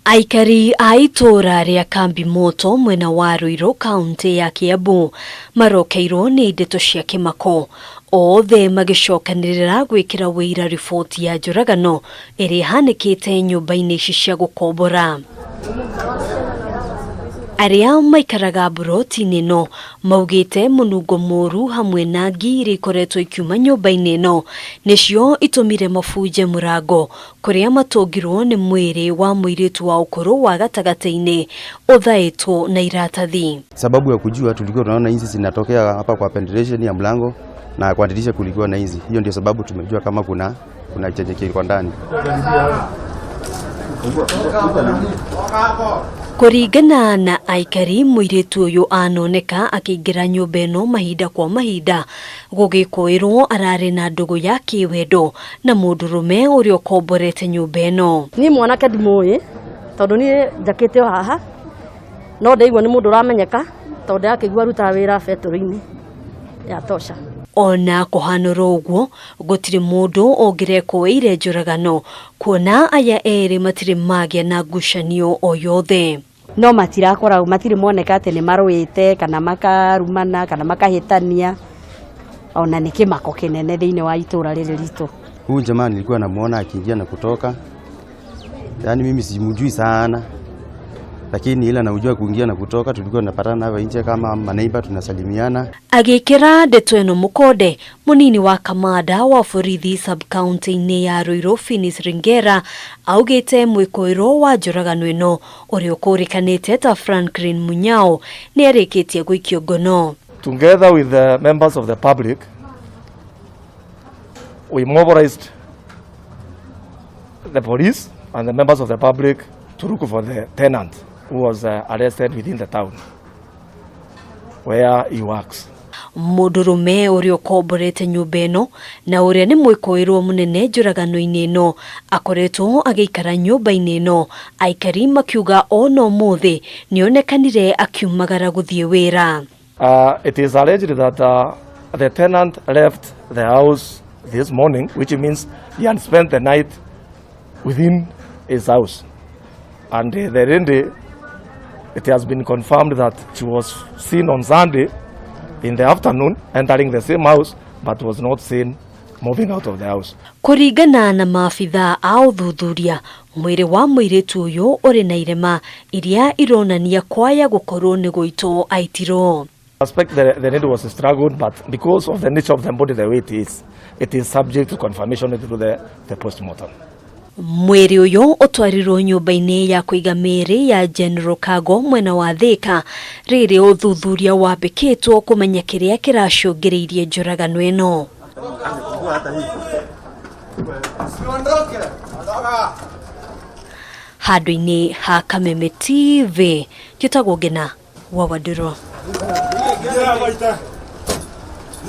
Aikari a ituura ria Kambi Moto mwena wa Ruiru kaunti ya Kiambu marokeirwo ni ndeto cia kimako othe magicokanirira gwikira wira riboti ya njuragano iri hanikite nyumba-ini cia gukombora. Aria maikaraga mburoti-ini no maugite munungo moru hamwe na ngi iri ikoretwo ikiuma nyumba-ini no nicio itumire mafuje murango kuria matungirwo ni mwiri wa muiritu wa ukuru wa gatagati-ini uthaitwo na iratathi. Sababu ya kujua tulikuwa tunaona hizi zinatokea hapa kwa penetration ya mlango na kwa dirisha kulikuwa na hizi. Hiyo ndio sababu tumejua kama kuna chenye kiko ndani. Kuringana na Aikari, mwiritu uyu anoneka akiingira nyumba ino mahinda kwa mahinda gugikwirwo arari na ndugu ya kiwendo na mundurume uria ukomborete nyumba ino. Ni mwanake ndimuyi tondu ni njakite haha no ndeigua ni mundu uramenyeka tondu akigua ruta wira factory-ini ya tosha. Ona kuhanura uguo gutiri mundu ongirekoire njuragano kuona aya eri matiri magia na ngucanio o yothe. No matirakora matiri moneka ati ni marwite kana makarumana kana makahitania ona ni kimako kinene thiini wa ituura riri ritu. Huyu jamaa nilikuwa namuona akiingia na kutoka, yani mimi simjui sana, lakini ila naujua kuingia na kutoka. Tulikuwa tunapatana hapa nje kama maneiba tunasalimiana. Agikira ndeto eno mukode munini wa kamanda wa borithi sub kaunti-ini ya Ruiru Ringera augite mwikoiro wa njuragano eno uria ukurikanite ta Franklin Munyao ni arikitie gwikio ngono. Together with the members of the public, we mobilized the police and the members of the public to look for the tenant who was arrested within the town where he works. Mundurume uria ukomborete nyumba ino na uria ni mwikoirwo munene njuragano-ini ino akoretwo agiikara nyumba-ini ino. Aikari makiuga ono muthi nionekanire akiumagara guthie wira. It is alleged that the tenant left the house this morning, which means he had spent the night within his house, and it has been confirmed that she was seen on Sunday in the afternoon entering the same house but was not seen moving out of the house. Kuringana na maafitha a uthuthuria, mwiri wa muiritu uyu uri na irema iria ironania kwaya gukorwo ni guitwo aitirwo. I suspect the need was struggled, but because of the nature of the body the way it is subject to confirmation through the post-mortem. Mwiri uyu utwarirwo nyumba-ini ya kuiga miiri ya General Kago mwena wa Thika riri uthuthuria wambikitwo kumenya kiria kiracungiriirie njuragano ino. Handu-ini ha Kameme TV, njitagwo Ngina wa Waduro.